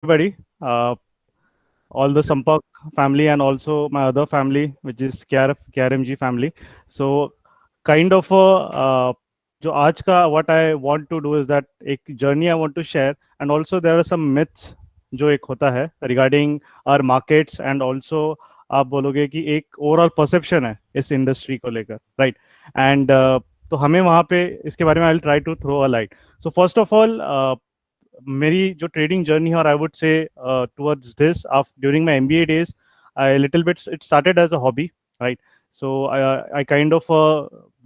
everybody, all the Sampak family and also my other family, which is KRMG family. So, kind of a जो आज का what I want to do is that एक journey I want to share, and also there are some myths जो एक होता है regarding our markets, and also आप बोलोगे कि एक overall perception है इस industry को लेकर, right? And तो हमें वहाँ पे इसके बारे में I'll try to throw a light. So first of all, मेरी जो ट्रेडिंग जर्नी है, और I would say towards this of during my MBA days, I little bit it started as a hobby, right? So I kind of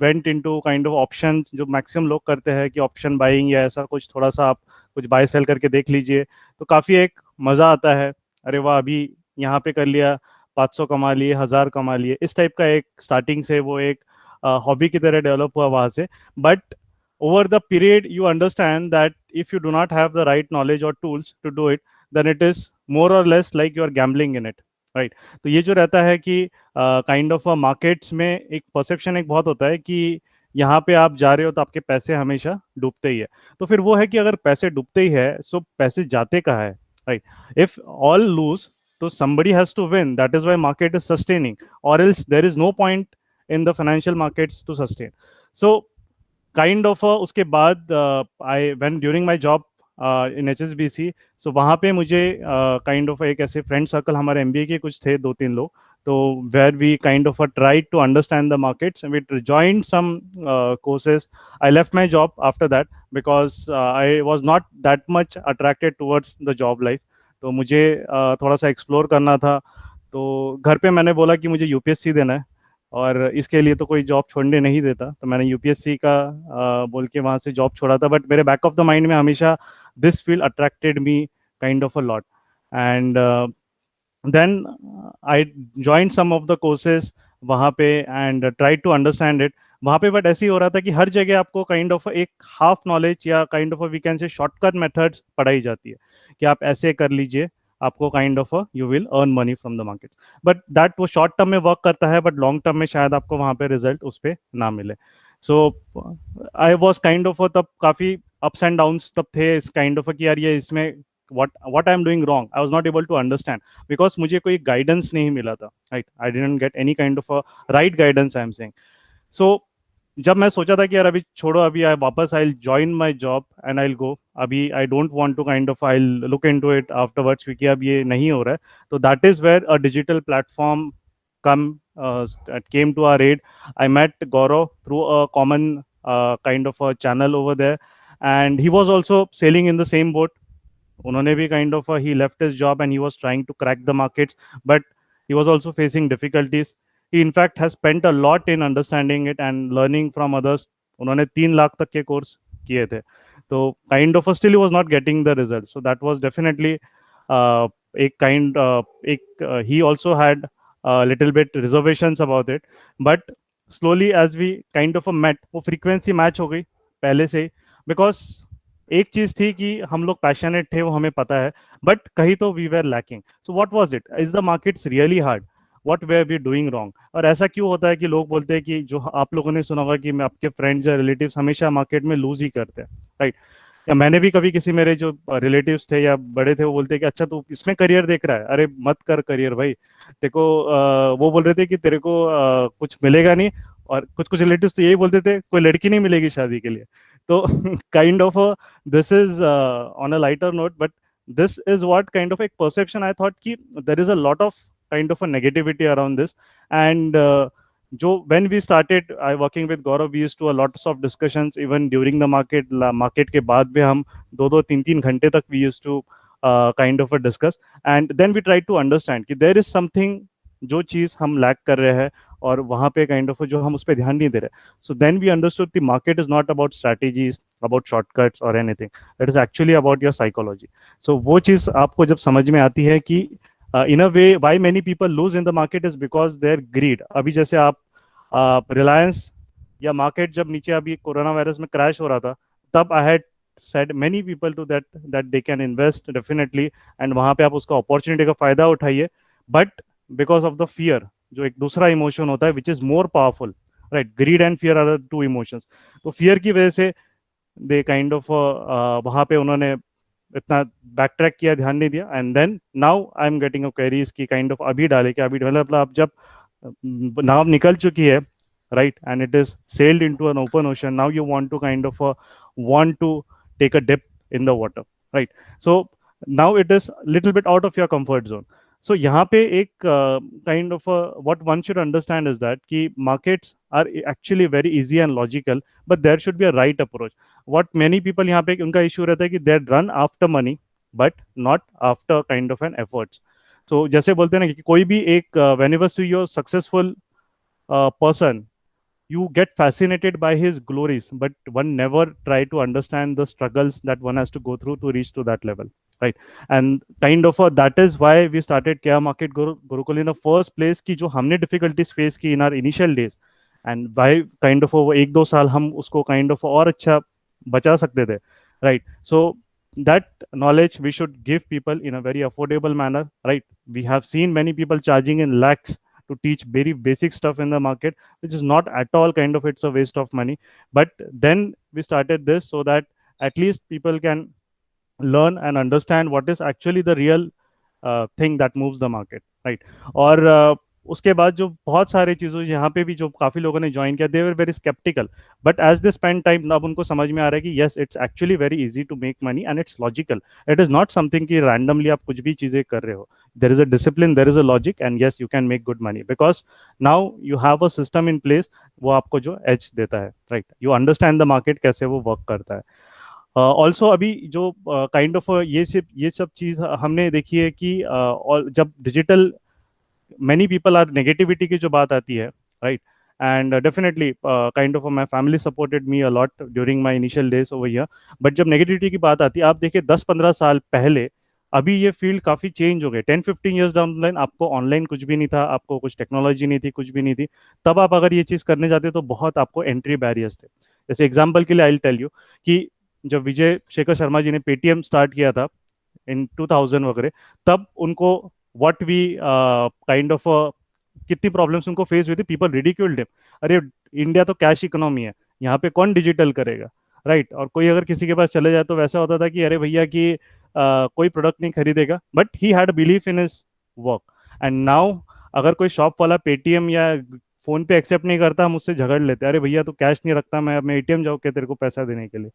went into kind of option, जो maximum लोग करते हैं कि option buying या ऐसा कुछ, थोड़ा सा आप कुछ बाय सेल करके देख लीजिए, तो काफ़ी एक मज़ा आता है। अरे वाह, अभी यहाँ पे कर लिया, 500 कमा लिए, 1000 कमा लिए, इस टाइप का एक स्टार्टिंग से वो एक हॉबी की तरह डेवलप हुआ वहाँ से। But over the period you understand that if you do not have the right knowledge or tools to do it, then it is more or less like you are gambling in it, right? तो ये जो रहता है कि kind of markets में एक perception एक बहुत होता है कि यहाँ पे आप जा रहे हो तो आपके पैसे हमेशा डूबते ही है। तो फिर वो है कि अगर पैसे डूबते ही है, सो पैसे जाते कहाँ है, राइट? इफ ऑल लूज, तो somebody has to win. That is why market is sustaining, or else there is no point in the financial markets to sustain. So kind of उसके बाद I when during my job in HSBC, so वहाँ पे मुझे kind of एक ऐसे friend circle, हमारे MBA के कुछ थे 2-3 लोग, तो where we kind of try to understand the markets, we joined some courses. I left my job after that because I was not that much attracted towards the job life. तो मुझे थोड़ा सा explore करना था, तो घर पे मैंने बोला कि मुझे यूपीएससी देना है, और इसके लिए तो कोई जॉब छोड़ने नहीं देता, तो मैंने यूपीएससी का बोल के वहाँ से जॉब छोड़ा था। बट मेरे बैक ऑफ द माइंड में हमेशा this field attracted me kind of a lot, and then I join some of the courses वहाँ पे and try to understand it वहाँ पे। बट ऐसे ही हो रहा था कि हर जगह आपको काइंड ऑफ एक हाफ नॉलेज या kind of we can say shortcut methods पढ़ाई जाती है कि आप ऐसे कर लीजिए, आपको kind of you will earn money from the market. But that वो शॉर्ट टर्म में वर्क करता है, बट लॉन्ग टर्म में शायद आपको वहाँ पे रिजल्ट उस पर ना मिले। सो आई वॉज काइंड ऑफ तब काफ़ी अप्स एंड डाउन्स तब थे इस काइंड ऑफ कि यार ये इसमें what I'm doing wrong, I was not able to understand because मुझे कोई गाइडेंस नहीं मिला था, right? I didn't get any kind of a right guidance, I am saying. So जब मैं सोचा था कि यार अभी छोड़ो, अभी आई वापस I join my job and I go, अभी I don't want to kind of I look into it afterwards, क्योंकि अब ये नहीं हो रहा है। तो that is where a digital platform come came to our aid. I met Gaurav through a common kind of a channel over there, and he was also sailing in the same boat. उन्होंने भी kind of ही left his job and he was trying to crack the markets, but he was also facing difficulties. He in fact has spent a lot in understanding it and learning from others. उन्होंने 3 लाख तक के course किए थे, तो kind of still he was not getting the result. So that was definitely एक kind एक he also had little bit reservations about it, but slowly as we kind of met, वो frequency match हो गई पहले से ही। Because एक चीज थी कि हम लोग पैशनेट थे, वो हमें पता है, बट कहीं तो we were lacking. So what was it? Is the markets really hard? What were we doing wrong? और ऐसा क्यों होता है कि लोग बोलते हैं कि, जो आप लोगों ने सुना होगा कि मैं आपके फ्रेंड्स या रिलेटिव्स हमेशा मार्केट में लूज ही करते हैं, राइट? या मैंने भी कभी किसी मेरे जो रिलेटिव्स थे या बड़े थे, वो बोलते हैं कि अच्छा तू इसमें करियर देख रहा है, अरे मत कर करियर भाई, तेरे को वो बोल रहे थे कि तेरे को कुछ मिलेगा नहीं। और कुछ कुछ रिलेटिव्स तो यही बोलते थे, कोई लड़की नहीं मिलेगी शादी के लिए। तो kind of this is on a lighter note, but this is what kind of a perception I thought ki there is a lot of kind of a negativity around this. And जो when we started I working with Gaurav, we used to a lots of discussions even during the market के बाद भी हम 2-2 3-3 घंटे तक we used to kind of a discuss, and then we try to understand कि there is something, जो चीज़ हम lack कर रहे हैं और वहाँ पे काइंड ऑफ जो हम उस पर ध्यान नहीं दे रहे। So then we understood the market is not about strategies, about shortcuts और anything, it is actually about your psychology. So वो चीज़ आपको जब समझ में आती है कि in a way why many people lose in the market is because their greed. अभी जैसे आप रिलायंस या मार्केट जब नीचे अभी कोरोना वायरस में क्रैश हो रहा था, तब I had said many people to that they can invest definitely, and वहाँ पे आप उसका अपॉर्चुनिटी का फायदा उठाइए। But because of the fear, जो एक दूसरा इमोशन होता है which is more powerful, right? Greed and fear are two emotions. तो फियर की वजह से दे काइंड ऑफ वहाँ पे उन्होंने इतना बैक ट्रैक किया, ध्यान नहीं दिया, and then now I am getting a queries की काइंड ऑफ अभी डाले कि अभी मतलब अब जब नाव निकल चुकी है, right, and it is sailed into an open ocean, now you want to kind of want to take a dip in the water, right? So now it is little bit out of your comfort zone. So यहाँ पे एक kind of what one should understand is that कि markets are actually very easy and logical, but there should be a right approach. What many people यहाँ पे उनका issue रहता है कि they run after money but not after kind of an efforts. So जैसे बोलते हैं ना कि कोई भी एक whenever see your successful person, you get fascinated by his glories, but one never try to understand the struggles that one has to go through to reach to that level, right? And kind of that is why we started Kya Market Gurukul in the first place कि जो हमने difficulties face की in our initial days, and by kind of वो एक दो साल हम उसको kind of और अच्छा बचा सकते थे, right? So that knowledge we should give people in a very affordable manner, right? We have seen many people charging in lakhs to teach very basic stuff in the market, which is not at all kind of, it's a waste of money. But then we started this so that at least people can learn and understand what is actually the real thing that moves the market, right? और उसके बाद जो बहुत सारे चीज़ों यहाँ पे भी जो काफ़ी लोगों ने ज्वाइन किया, they were very sceptical, but as they spend time अब उनको समझ में आ रहा है कि yes it's actually very easy to make money and it's logical. It is not something कि रैंडमली आप कुछ भी चीज़ें कर रहे हो. There is a discipline, there is a logic, and yes you can make good money because now you have a system in place. वो आपको जो एज देता है, right, you understand the market कैसे वो वर्क करता है. ऑल्सो अभी जो काइंड ऑफ ये सब चीज़ हमने देखी है कि और जब digital many people are negativity की जो बात आती है, right? And definitely kind of my family supported me a lot during my initial days over here. But जब नेगेटिविटी की बात आती है, आप देखिए 10-15 साल पहले, अभी ये फील्ड काफ़ी चेंज हो गए. 10-15 ईयर्स डाउन द लाइन आपको ऑनलाइन कुछ भी नहीं था, आपको कुछ टेक्नोलॉजी नहीं थी, कुछ भी नहीं थी. तब आप अगर ये चीज़ करने जाते तो बहुत आपको एंट्री बैरियर्स थे. जैसे एग्जाम्पल के लिए आई टेल यू कि जब विजय शेखर शर्मा जी ने पेटीएम स्टार्ट किया था इन 2000 वगैरह, तब उनको व्हाट वी काइंड ऑफ कितनी प्रॉब्लम्स उनको फेस हुई थी. People ridiculed him. अरे इंडिया तो कैश इकोनॉमी है, यहाँ पे कौन डिजिटल करेगा, राइट? और कोई अगर किसी के पास चले जाए तो वैसा होता था कि अरे भैया कि कोई प्रोडक्ट नहीं खरीदेगा. But he had belief in his work. And now अगर कोई शॉप वाला पेटीएम या फोन पे एक्सेप्ट नहीं करता, हम उससे झगड़ लेते हैं. अरे भैया तो कैश नहीं रखता, मैं एटीएम जाऊँ क्या तेरे को पैसा देने के लिए?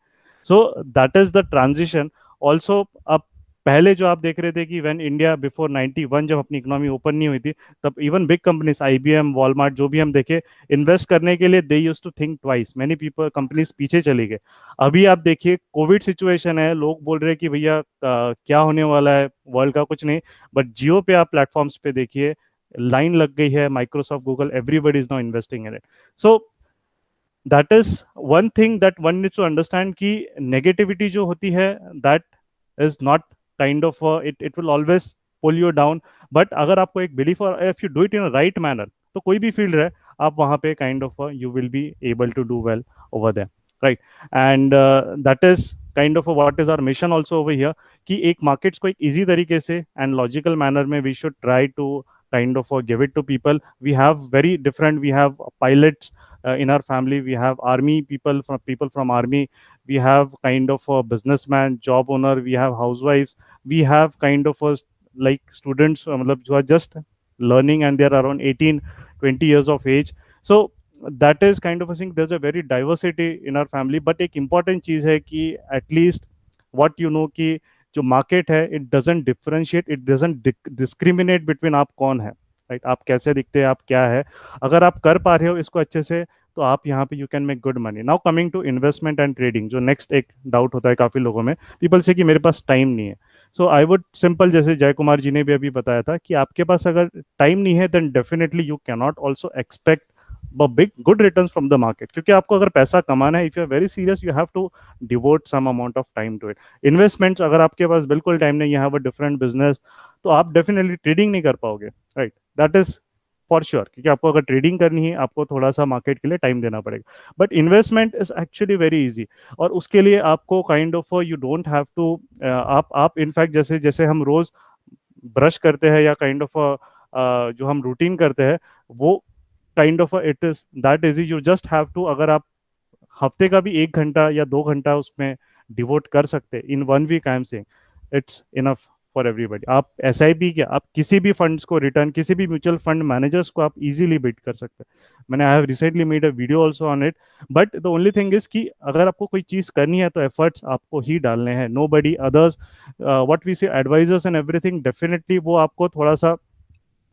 सो that is the transition. Also अब पहले जो आप देख रहे थे कि व्हेन इंडिया बिफोर 91 जब अपनी इकोनॉमी ओपन नहीं हुई थी, तब even big companies IBM Walmart जो भी हम देखे, इन्वेस्ट करने के लिए they used to think twice. Many people companies पीछे चली गए. अभी आप देखिए कोविड सिचुएशन है, लोग बोल रहे हैं कि भैया क्या होने वाला है वर्ल्ड का, कुछ नहीं. बट जियो पे आप प्लेटफॉर्म्स पे देखिए लाइन लग गई है. Microsoft, Google, everybody is now investing in it. So that is one thing that one needs to understand कि नेगेटिविटी जो होती है that is not kind of it will always pull you down. But अगर आपको एक belief और if you do it in a right manner, तो कोई भी फील्ड है आप वहाँ पे kind of you will be able to do well over there, right? And that is kind of what is our mission also over here कि एक markets को एक इजी तरीके से एंड लॉजिकल मैनर में we should try to kind of give it to people. We have very different, we have pilots in our family, we have army people from army, we have kind of a businessman, job owner, we have housewives, we have kind of a like students matlab, who are just learning and they're around 18-20 years of age. So that is kind of a thing. There's a very diversity in our family. But एक important चीज़ है कि at least what you know कि जो market है it doesn't differentiate, it doesn't discriminate between आप कौन है, right? आप कैसे दिखते हैं, आप क्या है. अगर आप कर पा रहे हो इसको अच्छे से, तो आप यहाँ पे you can make good money. Now coming to investment and trading, जो नेक्स्ट एक डाउट होता है काफ़ी लोगों में, पीपल से कि मेरे पास टाइम नहीं है. सो आई वुड सिंपल, जैसे जय कुमार जी ने भी अभी बताया था कि आपके पास अगर टाइम नहीं है then definitely you cannot also expect big good returns from the market. क्योंकि आपको अगर पैसा कमाना है, if you are very serious, you have to devote some amount of time to it. Investments अगर आपके पास बिल्कुल टाइम नहीं, you have a different business, तो आप डेफिनेटली ट्रेडिंग नहीं कर पाओगे, राइट? That is for sure. क्योंकि आपको अगर ट्रेडिंग करनी है, आपको थोड़ा सा मार्केट के लिए टाइम देना पड़ेगा. But investment is actually very easy. और उसके लिए आपको kind of you don't have to, आप इनफैक्ट जैसे जैसे हम रोज ब्रश करते हैं या काइंड ऑफ जो हम रूटीन करते हैं, वो kind of it is that easy. You just have to, अगर आप हफ्ते का भी 1 घंटा या 2 घंटा उसमें डिवोट कर सकते in 1 week, I am saying it's enough for everybody. आप SIP क्या, आप किसी भी फंड्स को रिटर्न, किसी भी म्यूचुअल फंड मैनेजर्स को आप इजीली बीट कर सकते हैं। मैंने I have recently made a video also on it. But the only thing is कि अगर आपको कोई चीज़ करनी है तो एफर्ट्स आपको ही डालने हैं, nobody others. What we say advisers and everything, definitely वो आपको थोड़ा सा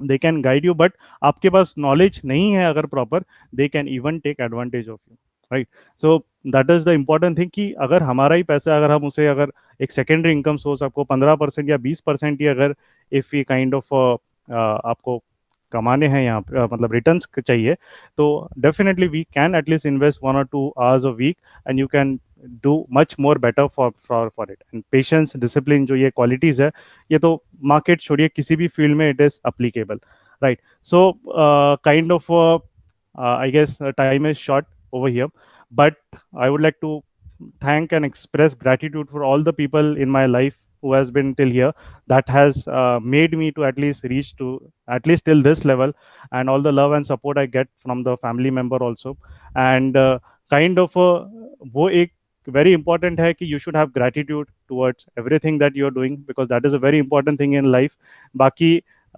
they can guide you, but आपके पास नॉलेज नहीं है अगर proper, they can even take advantage of you, right. So that is the important thing कि अगर हमारा ही पैसा, अगर हम उसे, अगर एक सेकेंडरी इनकम सोर्स आपको 15% या 20% ही अगर इफ ये काइंड ऑफ आपको कमाने हैं यहाँ पे, मतलब रिटर्न्स चाहिए, तो definitely we can at least invest 1 or 2 hours a week and you can do much more better for it. And patience, discipline, जो ये क्वालिटीज़ है, ये तो मार्केट छोड़िए, किसी भी फील्ड में it is applicable, right. So kind of I guess time is short over here, but I would like to thank and express gratitude for all the people in my life who has been till here, that has made me to at least reach to at least till this level, and all the love and support I get from the family member also. And kind of वो एक very important है कि you should have gratitude towards everything that you are doing, because that is a very important thing in life. बाकी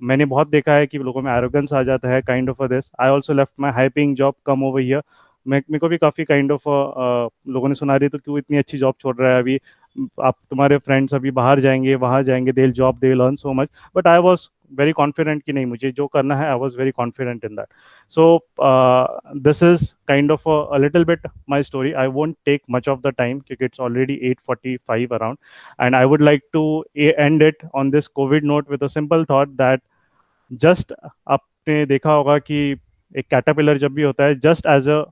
मैंने बहुत देखा है कि लोगों में एरोगेंस आ जाता है, kind of this. I also left my high paying job, come over here. मेरे को भी काफ़ी काइंड ऑफ लोगों ने सुना रही, तो क्यों इतनी अच्छी जॉब छोड़ रहा है अभी, आप तुम्हारे फ्रेंड्स अभी बाहर जाएंगे, वहाँ जाएंगे, they job, they learn so much. But I was very confident कि नहीं, मुझे जो करना है, I was very confident in that. So this is kind of a little bit my story. I won't take much of the time because it's already 8:45 around, and I would like to end it on this COVID note with a simple thought that just आपने देखा होगा कि एक caterpillar जब भी होता है, just as a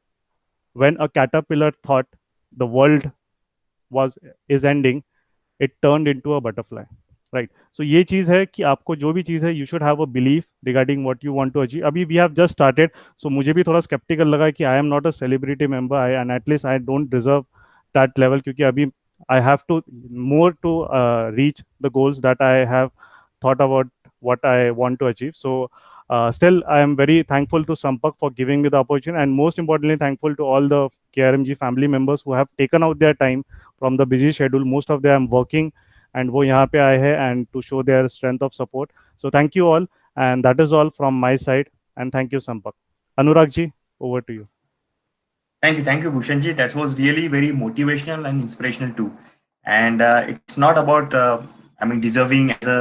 when a caterpillar thought the world was is ending, it turned into a butterfly, right. So ये चीज़ है कि आपको जो भी चीज़ है, you should have a belief regarding what you want to achieve. अभी we have just started, so मुझे भी थोड़ा स्केप्टिकल लगा कि I am not a celebrity member, I and at least I don't deserve that level, क्योंकि अभी I have to more to reach the goals that I have thought about what I want to achieve. So still, I am very thankful to Sampak for giving me the opportunity, and most importantly, thankful to all the KRMG family members who have taken out their time from the busy schedule. Most of them working, and वो यहाँ पे आए हैं and to show their strength of support. So thank you all, and that is all from my side. And thank you, Sampak. Anurag ji, over to you. Thank you, Bhushan ji. That was really very motivational and inspirational too. And it's not about, I mean, deserving as a